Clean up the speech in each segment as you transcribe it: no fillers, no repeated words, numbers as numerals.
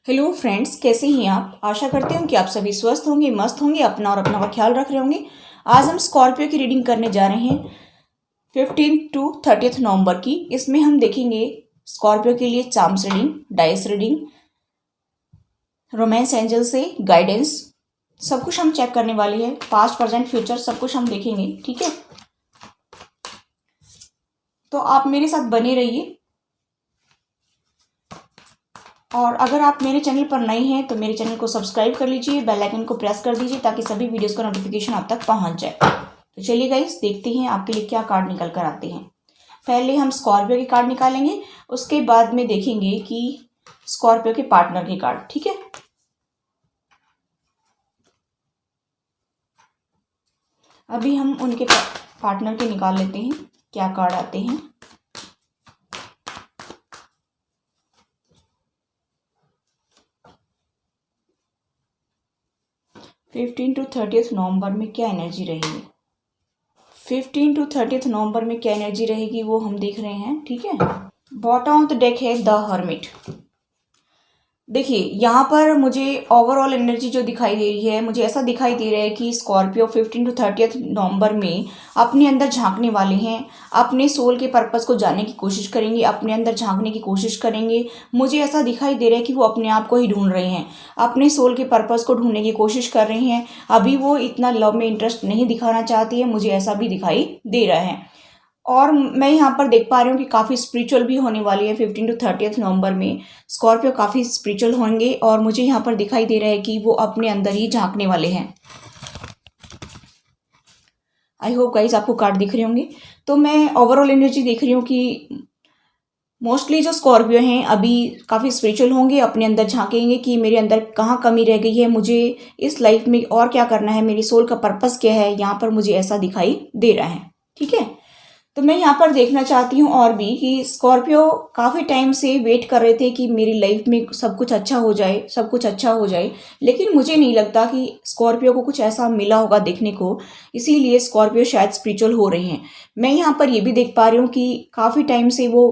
Hello friends, कैसे हैं आप। आशा करती हूँ कि आप सभी स्वस्थ होंगे, मस्त होंगे, अपना और अपना का ख्याल रख रहे होंगे। आज हम स्कॉर्पियो की रीडिंग करने जा रहे हैं 15 टू 30 नवंबर की। इसमें हम देखेंगे स्कॉर्पियो के लिए charms reading, dice reading, romance angel से गाइडेंस, सब कुछ हम चेक करने वाले हैं। पास्ट प्रेजेंट फ्यूचर सब कुछ हम देखेंगे, ठीक है। तो आप मेरे साथ बने रहिए। और अगर आप मेरे चैनल पर नए हैं तो मेरे चैनल को सब्सक्राइब कर लीजिए, बेल आइकन को प्रेस कर दीजिए ताकि सभी वीडियोस का नोटिफिकेशन आप तक पहुंच जाए। तो चलिए गाइस, देखते हैं आपके लिए क्या कार्ड निकल कर आते हैं। पहले हम स्कॉर्पियो के कार्ड निकालेंगे, उसके बाद में देखेंगे कि स्कॉर्पियो के पार्टनर के कार्ड, ठीक है। अभी हम उनके पार्टनर के निकाल लेते हैं, क्या कार्ड आते हैं। फिफ्टीन टू 30 नवंबर में क्या एनर्जी रहेगी, 15 टू 30 नवंबर में क्या एनर्जी रहेगी वो हम देख रहे हैं, ठीक है। बॉटम ऑफ द डेक है द हर्मिट। देखिए यहाँ पर मुझे ओवरऑल एनर्जी जो दिखाई दे रही है, मुझे ऐसा दिखाई दे रहा है कि स्कॉर्पियो 15 टू 30 नवंबर में अपने अंदर झांकने वाले हैं, अपने सोल के पर्पस को जानने की कोशिश करेंगे, अपने अंदर झांकने की कोशिश करेंगे। मुझे ऐसा दिखाई दे रहा है कि वो अपने आप को ही ढूंढ रहे हैं, अपने सोल के पर्पस को ढूंढने की कोशिश कर रहे हैं। अभी वो इतना लव में इंटरेस्ट नहीं दिखाना चाहती है, मुझे ऐसा भी दिखाई दे रहा है। और मैं यहाँ पर देख पा रही हूँ कि काफ़ी स्पिरिचुअल भी होने वाली है 15 टू 30 नवंबर में। स्कॉर्पियो काफ़ी स्पिरिचुअल होंगे और मुझे यहाँ पर दिखाई दे रहा है कि वो अपने अंदर ही झांकने वाले हैं। आई होप गाइस आपको कार्ड दिख रहे होंगे। तो मैं ओवरऑल एनर्जी देख रही हूँ कि मोस्टली जो स्कॉर्पियो हैं अभी काफ़ी स्पिरिचुअल होंगे, अपने अंदर झांकेंगे कि मेरे अंदर कहाँ कमी रह गई है, मुझे इस लाइफ में और क्या करना है, मेरी सोल का पर्पस क्या है। यहाँ पर मुझे ऐसा दिखाई दे रहा है, ठीक है। तो मैं यहाँ पर देखना चाहती हूँ और भी कि स्कॉर्पियो काफ़ी टाइम से वेट कर रहे थे कि मेरी लाइफ में सब कुछ अच्छा हो जाए, सब कुछ अच्छा हो जाए। लेकिन मुझे नहीं लगता कि स्कॉर्पियो को कुछ ऐसा मिला होगा देखने को, इसीलिए स्कॉर्पियो शायद स्पिरिचुअल हो रहे हैं। मैं यहाँ पर ये भी देख पा रही हूँ कि काफ़ी टाइम से वो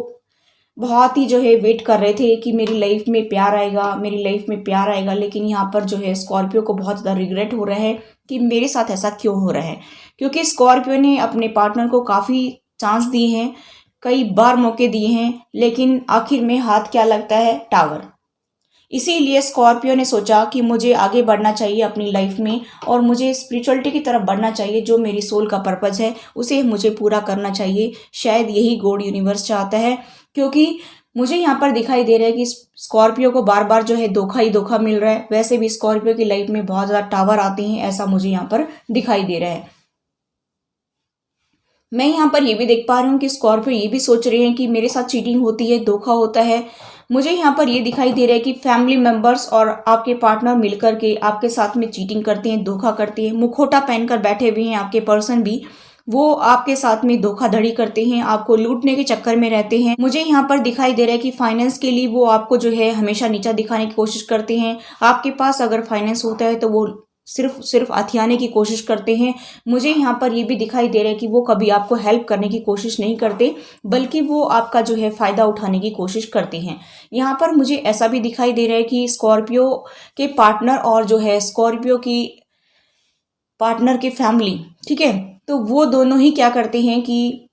बहुत ही जो है वेट कर रहे थे कि मेरी लाइफ में प्यार आएगा, मेरी लाइफ में प्यार आएगा। लेकिन यहाँ पर जो है स्कॉर्पियो को बहुत ज़्यादा रिग्रेट हो रहा है कि मेरे साथ ऐसा क्यों हो रहा है, क्योंकि स्कॉर्पियो ने अपने पार्टनर को काफ़ी चांस दिए हैं, कई बार मौके दिए हैं, लेकिन आखिर में हाथ क्या लगता है, टावर। इसीलिए स्कॉर्पियो ने सोचा कि मुझे आगे बढ़ना चाहिए अपनी लाइफ में और मुझे स्पिरिचुअलिटी की तरफ बढ़ना चाहिए। जो मेरी सोल का पर्पस है उसे मुझे पूरा करना चाहिए। शायद यही गॉड यूनिवर्स चाहता है, क्योंकि मुझे यहाँ पर दिखाई दे रहा है कि स्कॉर्पियो को बार बार जो है धोखा ही धोखा मिल रहा है। वैसे भी स्कॉर्पियो की लाइफ में बहुत ज़्यादा टावर आते हैं, ऐसा मुझे यहाँ पर दिखाई दे रहा है। मैं यहाँ पर ये भी देख पा रही हूँ कि स्कॉर्पियो ये भी सोच रहे हैं कि मेरे साथ चीटिंग होती है, धोखा होता है। मुझे यहाँ पर ये दिखाई दे रहा है कि फैमिली मेंबर्स और आपके पार्टनर मिलकर के आपके साथ में चीटिंग करते हैं, धोखा करते हैं। मुखौटा पहनकर बैठे हुए हैं आपके पर्सन भी, वो आपके साथ में धोखाधड़ी करते हैं, आपको लूटने के चक्कर में रहते हैं। मुझे यहाँ पर दिखाई दे रहा है कि फाइनेंस के लिए वो आपको जो है हमेशा नीचा दिखाने की कोशिश करते हैं। आपके पास अगर फाइनेंस होता है तो वो सिर्फ हथियाने की कोशिश करते हैं। मुझे यहाँ पर ये भी दिखाई दे रहा है कि वो कभी आपको हेल्प करने की कोशिश नहीं करते, बल्कि वो आपका जो है फ़ायदा उठाने की कोशिश करते हैं। यहाँ पर मुझे ऐसा भी दिखाई दे रहा है कि स्कॉर्पियो के पार्टनर और जो है स्कॉर्पियो की पार्टनर की फैमिली, ठीक है, तो वो दोनों ही क्या करते हैं कि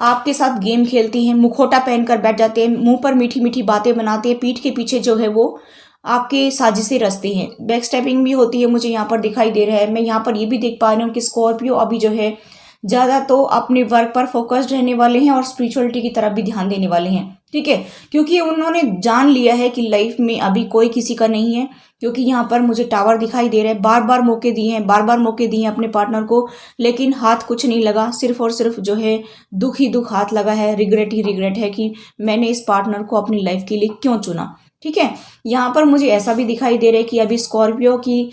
आपके साथ गेम खेलती हैं, मुखौटा पहनकर बैठ जाते हैं, मुंह पर मीठी मीठी बातें बनाते हैं, पीठ के पीछे जो है वो आपके साजिशें रचते हैं। बैक स्टेपिंग भी होती है, मुझे यहाँ पर दिखाई दे रहा है। मैं यहाँ पर ये भी देख पा रही हूँ कि स्कॉर्पियो अभी जो है ज़्यादा तो अपने वर्क पर फोकस्ड रहने वाले हैं और स्पिरिचुअलिटी की तरफ भी ध्यान देने वाले हैं, ठीक है, क्योंकि उन्होंने जान लिया है कि लाइफ में अभी कोई किसी का नहीं है। क्योंकि यहाँ पर मुझे टावर दिखाई दे रहा है, बार बार मौके दिए हैं, बार बार मौके दिए हैं अपने पार्टनर को, लेकिन हाथ कुछ नहीं लगा। सिर्फ और सिर्फ जो है दुख ही दुख हाथ लगा है, रिग्रेट ही रिग्रेट है कि मैंने इस पार्टनर को अपनी लाइफ के लिए क्यों चुना, ठीक है। यहाँ पर मुझे ऐसा भी दिखाई दे रहा है कि अभी स्कॉर्पियो की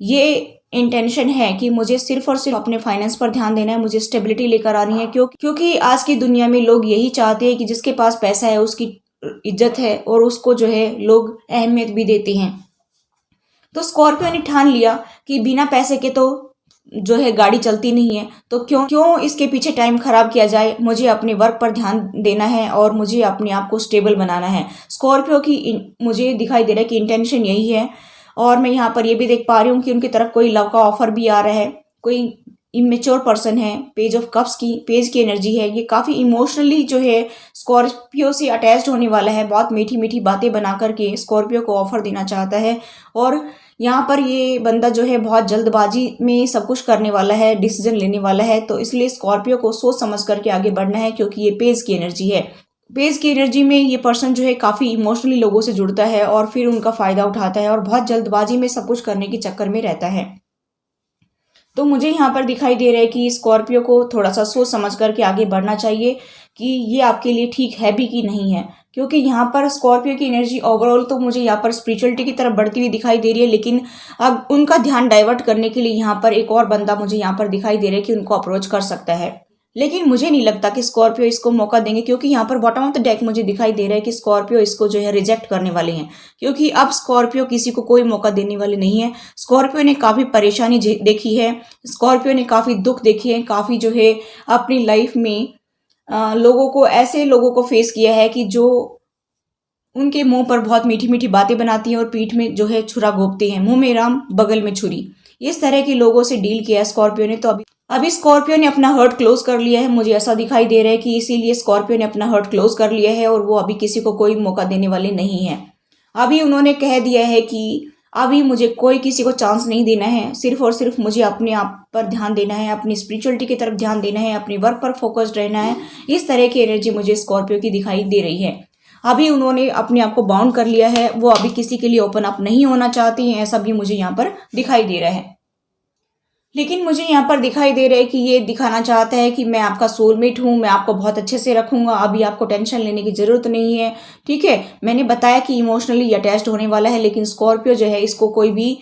ये इंटेंशन है कि मुझे सिर्फ और सिर्फ अपने फाइनेंस पर ध्यान देना है, मुझे स्टेबिलिटी लेकर आनी है। क्योंकि आज की दुनिया में लोग यही चाहते हैं कि जिसके पास पैसा है उसकी इज्जत है और उसको जो है लोग अहमियत भी देते हैं। तो स्कॉर्पियो ने ठान लिया कि बिना पैसे के तो जो है गाड़ी चलती नहीं है, तो क्यों क्यों इसके पीछे टाइम खराब किया जाए। मुझे अपने वर्क पर ध्यान देना है और मुझे अपने आप को स्टेबल बनाना है। स्कॉर्पियो की मुझे दिखाई दे रहा है कि इंटेंशन यही है। और मैं यहाँ पर ये भी देख पा रही हूँ कि उनकी तरफ कोई लव का ऑफर भी आ रहा है। कोई इमेच्योर पर्सन है, पेज ऑफ कप्स की पेज की एनर्जी है। ये काफ़ी इमोशनली जो है स्कॉर्पियो से अटैच्ड होने वाला है। बहुत मीठी मीठी बातें बना करके स्कॉर्पियो को ऑफर देना चाहता है। और यहाँ पर ये बंदा जो है बहुत जल्दबाजी में सब कुछ करने वाला है, डिसीजन लेने वाला है। तो इसलिए स्कॉर्पियो को सोच समझ करके आगे बढ़ना है, क्योंकि ये पेज की एनर्जी है। पेज की एनर्जी में ये पर्सन जो है काफ़ी इमोशनली लोगों से जुड़ता है और फिर उनका फ़ायदा उठाता है और बहुत जल्दबाजी में सब कुछ करने के चक्कर में रहता है। तो मुझे यहाँ पर दिखाई दे रहा है कि स्कॉर्पियो को थोड़ा सा सोच समझ करके आगे बढ़ना चाहिए कि ये आपके लिए ठीक है भी कि नहीं है। क्योंकि यहाँ पर स्कॉर्पियो की एनर्जी ओवरऑल तो मुझे यहाँ पर स्पिरिचुअलिटी की तरफ बढ़ती हुई दिखाई दे रही है, लेकिन अब उनका ध्यान डाइवर्ट करने के लिए यहाँ पर एक और बंदा मुझे यहाँ पर दिखाई दे रहा है कि उनको अप्रोच कर सकता है। लेकिन मुझे नहीं लगता कि स्कॉर्पियो इसको मौका देंगे, क्योंकि यहाँ पर बॉटम ऑफ द डेक मुझे दिखाई दे रहा है कि स्कॉर्पियो इसको जो है रिजेक्ट करने वाले हैं। क्योंकि अब स्कॉर्पियो किसी को कोई मौका देने वाले नहीं है। स्कॉर्पियो ने काफ़ी परेशानी देखी है, स्कॉर्पियो ने काफ़ी दुख देखे हैं, काफ़ी जो है अपनी लाइफ में लोगों को ऐसे लोगों को फेस किया है कि जो उनके मुंह पर बहुत मीठी मीठी बातें बनाती हैं और पीठ में जो है छुरा घोंपते हैं। मुंह में राम बगल में छुरी, इस तरह के लोगों से डील किया है स्कॉर्पियो ने। तो अभी स्कॉर्पियो ने अपना हर्ट क्लोज कर लिया है। मुझे ऐसा दिखाई दे रहा है कि इसीलिए स्कॉर्पियो ने अपना हर्ट क्लोज कर लिया है और वो अभी किसी को कोई मौका देने वाले नहीं है। अभी उन्होंने कह दिया है कि अभी मुझे कोई किसी को चांस नहीं देना है, सिर्फ और सिर्फ मुझे अपने आप पर ध्यान देना है, अपनी स्पिरिचुअलिटी की तरफ ध्यान देना है, अपने वर्क पर फोकस्ड रहना है। इस तरह की एनर्जी मुझे स्कॉर्पियो की दिखाई दे रही है। अभी उन्होंने अपने आप को बाउंड कर लिया है, वो अभी किसी के लिए ओपन अप नहीं होना चाहती हैं, ऐसा भी मुझे यहाँ पर दिखाई दे रहा है। लेकिन मुझे यहाँ पर दिखाई दे रहा है कि ये दिखाना चाहता है कि मैं आपका सोलमेट हूँ, मैं आपको बहुत अच्छे से रखूंगा, अभी आपको टेंशन लेने की ज़रूरत नहीं है। ठीक है, मैंने बताया कि इमोशनली अटैच्ड होने वाला है, लेकिन स्कॉर्पियो जो है इसको कोई भी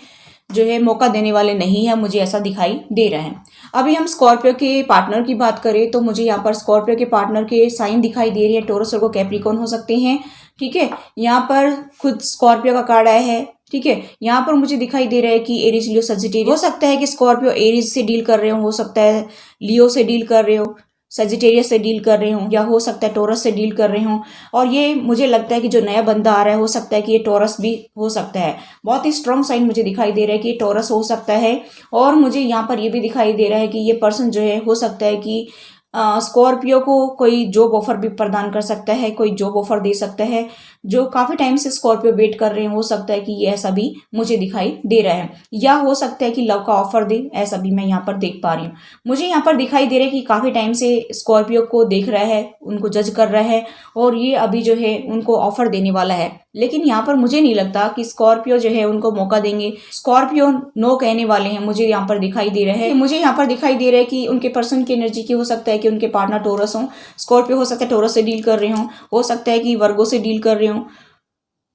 जो है मौका देने वाले नहीं है, मुझे ऐसा दिखाई दे रहा है। अभी हम स्कॉर्पियो के पार्टनर की बात करें तो मुझे यहाँ पर स्कॉर्पियो के पार्टनर के साइन दिखाई दे रही है। टॉरस और कैप्रिकॉर्न हो सकते हैं। ठीक है, यहाँ पर खुद स्कॉर्पियो का कार्ड आया है। ठीक है, यहाँ पर मुझे दिखाई दे रहा है कि एरीज, लियो, सजिटेरियस हो सकता है कि स्कॉर्पियो एरीज से डील कर रहे हो सकता है लियो से डील कर रहे हो, सजिटेरियस से डील कर रहे हो, या हो सकता है टॉरस से डील कर रहे हो। और ये मुझे लगता है कि जो नया बंदा आ रहा है हो सकता है कि ये टॉरस भी हो सकता है। बहुत ही स्ट्रॉन्ग साइन मुझे दिखाई दे रहा है कि ये टॉरस हो सकता है। और मुझे यहाँ पर ये भी दिखाई दे रहा है कि ये पर्सन जो है हो सकता है कि स्कॉर्पियो को कोई जॉब ऑफर भी प्रदान कर सकता है, कोई जॉब ऑफर दे सकता है। जो काफ़ी टाइम से स्कॉर्पियो वेट कर रहे हैं, हो सकता है कि ये ऐसा भी मुझे दिखाई दे रहा है, या हो सकता है कि लव का ऑफर दे, ऐसा भी मैं यहाँ पर देख पा रही हूँ। मुझे यहाँ पर दिखाई दे रहा है कि काफ़ी टाइम से स्कॉर्पियो को देख रहा है, उनको जज कर रहा है और ये अभी जो है उनको ऑफर देने वाला है। लेकिन यहाँ पर मुझे नहीं लगता कि स्कॉर्पियो जो है उनको मौका देंगे। स्कॉर्पियो नो कहने वाले हैं, मुझे यहाँ पर दिखाई दे रहा है। मुझे यहाँ पर दिखाई दे रहा है कि उनके पर्सन की एनर्जी की हो सकता है कि उनके पार्टनर टॉरस हो। स्कॉर्पियो हो सकता है टॉरस से डील कर रहे हो सकता है कि वर्गो से डील कर रहे हो,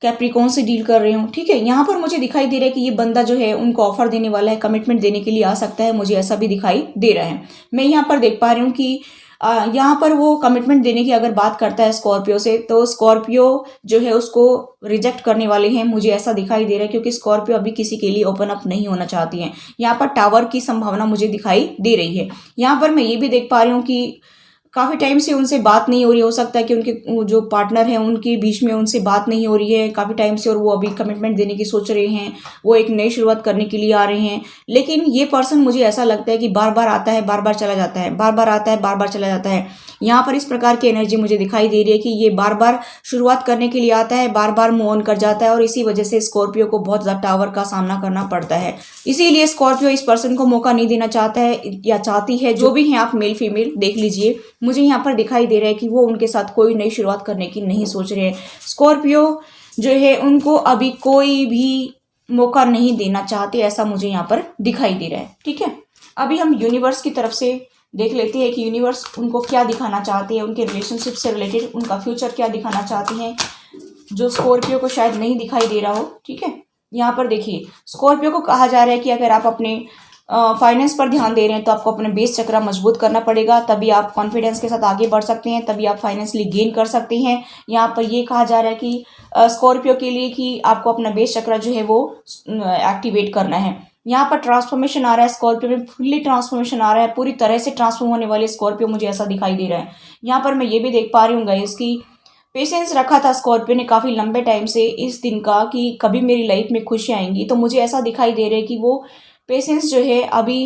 कैप्रिकॉर्न से डील कर रहे हो। ठीक है, यहाँ पर मुझे दिखाई दे रहा है कि ये बंदा जो है उनको ऑफर देने वाला है, कमिटमेंट देने के लिए आ सकता है, मुझे ऐसा भी दिखाई दे रहा है। मैं यहाँ पर देख पा रही हूँ कि यहाँ पर वो कमिटमेंट देने की अगर बात करता है स्कॉर्पियो से, तो स्कॉर्पियो जो है उसको रिजेक्ट करने वाले हैं, मुझे ऐसा दिखाई दे रहा है। क्योंकि स्कॉर्पियो अभी किसी के लिए ओपन अप नहीं होना चाहती हैं। यहाँ पर टावर की संभावना मुझे दिखाई दे रही है। यहाँ पर मैं ये भी देख पा रही हूँ कि काफ़ी टाइम से उनसे बात नहीं हो रही, हो सकता है कि उनके जो पार्टनर हैं उनके बीच में उनसे बात नहीं हो रही है काफ़ी टाइम से, और वो अभी कमिटमेंट देने की सोच रहे हैं, वो एक नई शुरुआत करने के लिए आ रहे हैं। लेकिन ये पर्सन मुझे ऐसा लगता है कि बार बार आता है, बार बार चला जाता है, बार बार आता है, बार बार चला जाता है। यहाँ पर इस प्रकार की एनर्जी मुझे दिखाई दे रही है कि ये बार बार शुरुआत करने के लिए आता है, बार बार मूव ऑन कर जाता है, और इसी वजह से स्कॉर्पियो को बहुत ज़्यादा टावर का सामना करना पड़ता है। इसीलिए स्कॉर्पियो इस पर्सन को मौका नहीं देना चाहता है या चाहती है, जो भी हैं आप मेल फीमेल देख लीजिए। मुझे यहाँ पर दिखाई दे रहा है कि वो उनके साथ कोई नई शुरुआत करने की नहीं सोच रहे हैं। स्कॉर्पियो जो है उनको अभी कोई भी मौका नहीं देना चाहते, ऐसा मुझे यहाँ पर दिखाई दे रहा है। ठीक है, अभी हम यूनिवर्स की तरफ से देख लेते हैं कि यूनिवर्स उनको क्या दिखाना चाहते हैं, उनके रिलेशनशिप से रिलेटेड उनका फ्यूचर क्या दिखाना चाहते हैं, जो स्कॉर्पियो को शायद नहीं दिखाई दे रहा हो। ठीक है, यहाँ पर देखिए स्कॉर्पियो को कहा जा रहा है कि अगर आप अपने फाइनेंस पर ध्यान दे रहे हैं तो आपको अपने बेस चक्र मजबूत करना पड़ेगा, तभी आप कॉन्फिडेंस के साथ आगे बढ़ सकते हैं, तभी आप फाइनेंशियली गेन कर सकते हैं। यहाँ पर ये कहा जा रहा है कि स्कॉर्पियो के लिए कि आपको अपना बेस चक्र जो है वो एक्टिवेट करना है। यहाँ पर ट्रांसफॉर्मेशन आ रहा है, स्कॉर्पियो में फुल्ली ट्रांसफॉर्मेशन आ रहा है, पूरी तरह से ट्रांसफॉर्म होने वाली स्कॉर्पियो मुझे ऐसा दिखाई दे रहा है। यहाँ पर मैं ये भी देख पा रही हूँ गाइस कि पेशेंस रखा था स्कॉर्पियो ने काफ़ी लंबे टाइम से इस दिन का कि कभी मेरी लाइफ में खुशी आएंगी, तो मुझे ऐसा दिखाई दे रहा है कि वो पेशेंस जो है अभी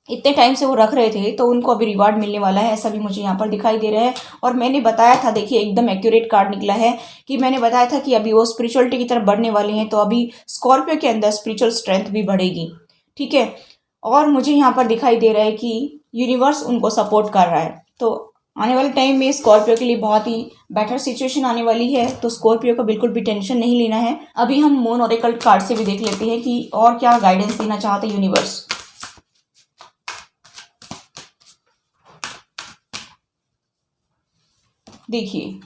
इतने टाइम से वो रख रहे थे तो उनको अभी रिवार्ड मिलने वाला है, ऐसा भी मुझे यहाँ पर दिखाई दे रहा है। और मैंने बताया था, देखिए एकदम एक्यूरेट कार्ड निकला है कि मैंने बताया था कि अभी वो स्पिरिचुअलिटी की तरफ बढ़ने वाले हैं, तो अभी स्कॉर्पियो के अंदर स्पिरिचुअल स्ट्रेंथ भी बढ़ेगी, ठीक है। और मुझे यहाँ पर दिखाई दे रहा है कि यूनिवर्स उनको सपोर्ट कर रहा है, तो आने वाले टाइम में स्कॉर्पियो के लिए बहुत ही बेटर सिचुएशन आने वाली है, तो स्कॉर्पियो को बिल्कुल भी टेंशन नहीं लेना है। अभी हम मून ऑरेकल कार्ड से भी देख लेते हैं कि और क्या गाइडेंस देना चाहते हैं यूनिवर्स। देखिए,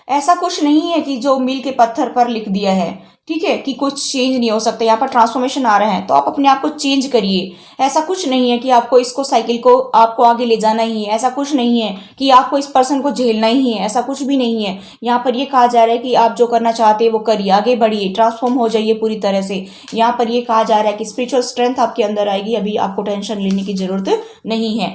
ऐसा कुछ नहीं है कि जो मील के पत्थर पर लिख दिया है, ठीक है, कि कुछ चेंज नहीं हो सकता। यहाँ पर ट्रांसफॉर्मेशन आ रहा है तो आप अपने आप को चेंज करिए। ऐसा कुछ नहीं है कि आपको इसको साइकिल को आपको आगे ले जाना ही है, ऐसा कुछ नहीं है कि आपको इस पर्सन को झेलना ही है, ऐसा कुछ भी नहीं है। यहाँ पर ये कहा जा रहा है कि आप जो करना चाहते हैं वो करिए, आगे बढ़िए, ट्रांसफॉर्म हो जाइए पूरी तरह से। यहाँ पर ये कहा जा रहा है कि स्पिरिचुअल स्ट्रेंथ आपके अंदर आएगी, अभी आपको टेंशन लेने की जरूरत नहीं है,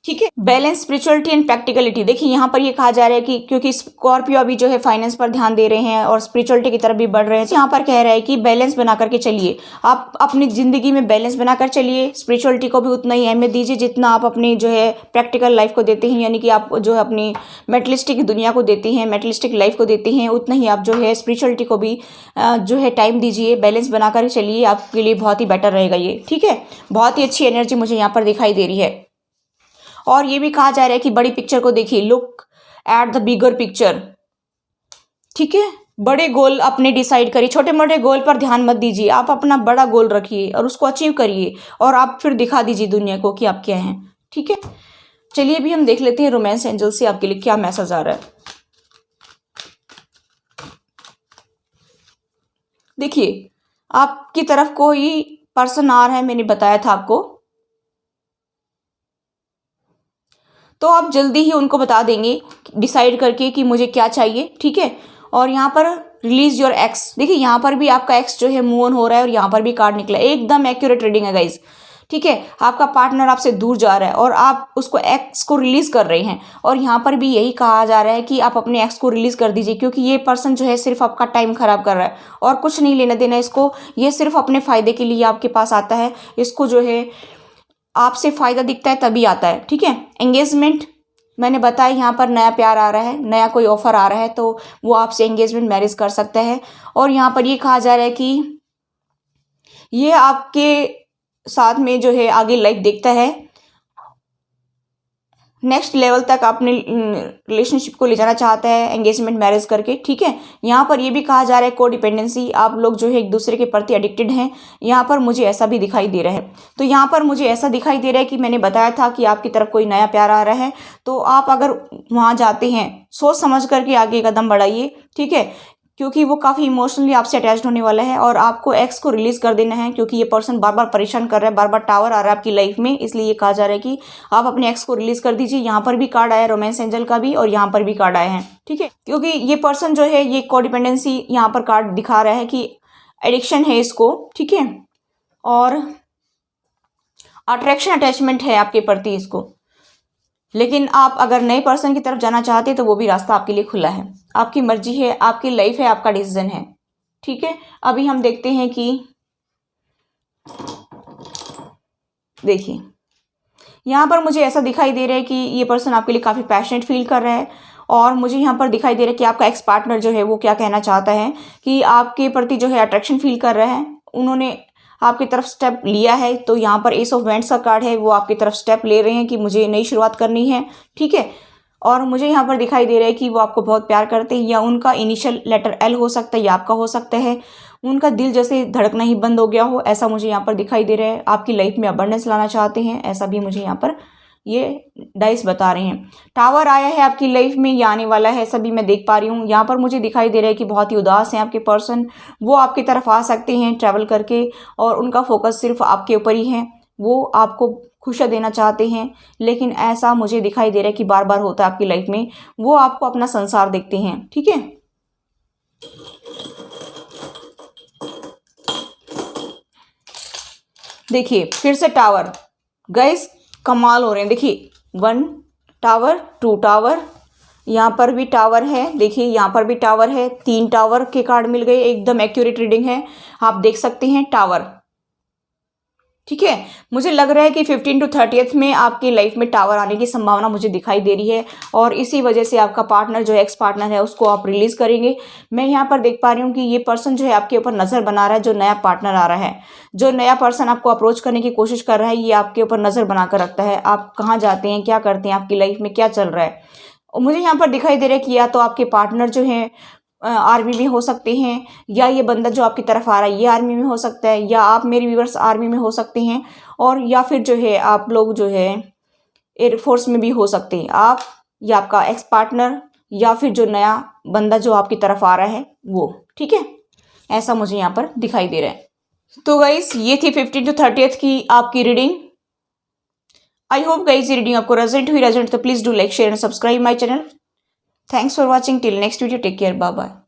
ठीक है। बैलेंस, स्पिरिचुअलिटी एंड प्रैक्टिकलिटी, देखिए यहाँ पर ये कहा जा रहा है कि क्योंकि स्कॉर्पियो अभी जो है फाइनेंस पर ध्यान दे रहे हैं और स्पिरिचुअलिटी की तरफ भी बढ़ रहे हैं, तो यहाँ पर कह रहा है कि बैलेंस बना करके चलिए। आप अपनी जिंदगी में बैलेंस बनाकर चलिए, स्पिरिचुअलिटी को भी उतना ही अहमियत दीजिए जितना आप अपनी जो है प्रैक्टिकल लाइफ को देते हैं, यानी कि आप जो है अपनी मेटलिस्टिक दुनिया को देते हैं, मेटलिस्टिक लाइफ को देते हैं, उतना ही आप जो है स्पिरिचुअलिटी को भी जो है टाइम दीजिए। बैलेंस बनाकर चलिए, आपके लिए बहुत ही बेटर रहेगा ये, ठीक है। बहुत ही अच्छी एनर्जी मुझे यहाँ पर दिखाई दे रही है। और ये भी कहा जा रहा है कि बड़ी पिक्चर को देखिए, look at the bigger picture, ठीक है। बड़े गोल अपने डिसाइड करिए, छोटे मोटे गोल पर ध्यान मत दीजिए, आप अपना बड़ा गोल रखिए और उसको अचीव करिए और आप फिर दिखा दीजिए दुनिया को कि आप क्या हैं, ठीक है। चलिए अभी हम देख लेते हैं रोमांस एंजल से आपके लिए क्या मैसेज आ रहा है। देखिए, आपकी तरफ कोई पर्सन आ रहा है, मैंने बताया था आपको, तो आप जल्दी ही उनको बता देंगे डिसाइड करके कि मुझे क्या चाहिए, ठीक है। और यहाँ पर रिलीज योर एक्स, देखिए यहाँ पर भी आपका एक्स जो है मूव ऑन हो रहा है और यहाँ पर भी कार्ड निकला है, एकदम एक्यूरेट रीडिंग है गाइज, ठीक है। आपका पार्टनर आपसे दूर जा रहा है और आप उसको एक्स को रिलीज कर रहे हैं, और यहाँ पर भी यही कहा जा रहा है कि आप अपने एक्स को रिलीज कर दीजिए, क्योंकि ये पर्सन जो है सिर्फ आपका टाइम खराब कर रहा है और कुछ नहीं लेना देना इसको। ये सिर्फ अपने फायदे के लिए आपके पास आता है, इसको जो है आपसे फायदा दिखता है तभी आता है, ठीक है। एंगेजमेंट, मैंने बताया यहाँ पर नया प्यार आ रहा है, नया कोई ऑफर आ रहा है, तो वो आपसे एंगेजमेंट मैरिज कर सकता है। और यहाँ पर ये कहा जा रहा है कि ये आपके साथ में जो है आगे लाइफ देखता है, नेक्स्ट लेवल तक अपने रिलेशनशिप को ले जाना चाहता है एंगेजमेंट मैरिज करके, ठीक है। यहाँ पर ये भी कहा जा रहा है को डिपेंडेंसी, आप लोग जो है एक दूसरे के प्रति एडिक्टेड हैं, यहाँ पर मुझे ऐसा भी दिखाई दे रहा है। तो यहाँ पर मुझे ऐसा दिखाई दे रहा है कि मैंने बताया था कि आपकी तरफ कोई नया प्यार आ रहा है, तो आप अगर वहाँ जाते हैं सोच समझ करके आगे कदम बढ़ाइए, ठीक है, क्योंकि वो काफ़ी इमोशनली आपसे अटैच्ड होने वाला है और आपको एक्स को रिलीज कर देना है, क्योंकि ये पर्सन बार बार परेशान कर रहा है, बार बार टावर आ रहा है आपकी लाइफ में, इसलिए ये कहा जा रहा है कि आप अपने एक्स को रिलीज कर दीजिए। यहाँ पर भी कार्ड आया रोमांस एंजल का भी और यहाँ पर भी कार्ड आए हैं, ठीक है, क्योंकि ये पर्सन जो है ये कोडिपेंडेंसी यहाँ पर कार्ड दिखा रहा है कि एडिक्शन है इसको, ठीक है, और अट्रैक्शन अटैचमेंट है आपके प्रति इसको। लेकिन आप अगर नए पर्सन की तरफ जाना चाहते हैं तो वो भी रास्ता आपके लिए खुला है, आपकी मर्जी है, आपकी लाइफ है, आपका डिसीजन है, ठीक है। अभी हम देखते हैं कि देखिए यहाँ पर मुझे ऐसा दिखाई दे रहा है कि ये पर्सन आपके लिए काफ़ी पैशनेट फील कर रहा है, और मुझे यहाँ पर दिखाई दे रहा है कि आपका एक्स पार्टनर जो है वो क्या कहना चाहता है कि आपके प्रति जो है अट्रैक्शन फील कर रहा है, उन्होंने आपकी तरफ स्टेप लिया है। तो यहाँ पर एस ऑफ वेंट्स का कार्ड है, वो आपकी तरफ स्टेप ले रहे हैं कि मुझे नई शुरुआत करनी है, ठीक है। और मुझे यहाँ पर दिखाई दे रहा है कि वो आपको बहुत प्यार करते हैं, या उनका इनिशियल लेटर एल हो सकता है या आपका हो सकता है, उनका दिल जैसे धड़कना ही बंद हो गया हो, ऐसा मुझे यहाँ पर दिखाई दे रहा है। आपकी लाइफ में अबंडेंस लाना चाहते हैं, ऐसा भी मुझे यहाँ पर ये डाइस बता रहे हैं। टावर आया है आपकी लाइफ में, या आने वाला है, सभी मैं देख पा रही हूँ। यहाँ पर मुझे दिखाई दे रहा है कि बहुत ही उदास हैं आपके पर्सन, वो आपकी तरफ आ सकते हैं ट्रैवल करके, और उनका फोकस सिर्फ आपके ऊपर ही है, वो आपको खुशियाँ देना चाहते हैं। लेकिन ऐसा मुझे दिखाई दे रहा है कि बार बार होता है आपकी लाइफ में, वो आपको अपना संसार देखते हैं, ठीक है। देखिए फिर से टावर, गाइस कमाल हो रहे हैं। देखिए 1 टावर, 2 टावर, यहाँ पर भी टावर है, देखिए यहाँ पर भी टावर है, 3 टावर के कार्ड मिल गए, एकदम एक्यूरेट रीडिंग है, आप देख सकते हैं टावर। ठीक है, मुझे लग रहा है कि 15 to 30th में आपकी लाइफ में टावर आने की संभावना मुझे दिखाई दे रही है और इसी वजह से आपका पार्टनर जो एक्स पार्टनर है उसको आप रिलीज करेंगे। मैं यहाँ पर देख पा रही हूँ कि ये पर्सन जो है आपके ऊपर नजर बना रहा है, जो नया पार्टनर आ रहा है, जो नया पर्सन आपको अप्रोच करने की कोशिश कर रहा है, ये आपके ऊपर नजर बनाकर रखता है, आप कहाँ जाते हैं, क्या करते हैं, आपकी लाइफ में क्या चल रहा है। और मुझे यहाँ पर दिखाई दे रहा है कि या तो आपके पार्टनर जो है आर्मी में हो सकते हैं, या ये बंदा जो आपकी तरफ आ रहा है ये आर्मी में हो सकता है, या आप मेरे व्यूअर्स आर्मी में हो सकते हैं, और या फिर जो है आप लोग जो है एयरफोर्स में भी हो सकते हैं, आप या आपका एक्स पार्टनर या फिर जो नया बंदा जो आपकी तरफ आ रहा है वो। ठीक है, ऐसा मुझे यहाँ पर दिखाई दे रहा है। तो गाइस ये थी 15 to 30th की आपकी रीडिंग। आई होप गाइस ये रीडिंग आपको रेजोनेट हुई, तो please do like, share and subscribe my channel. Thanks for watching. Till next video, take care. Bye bye.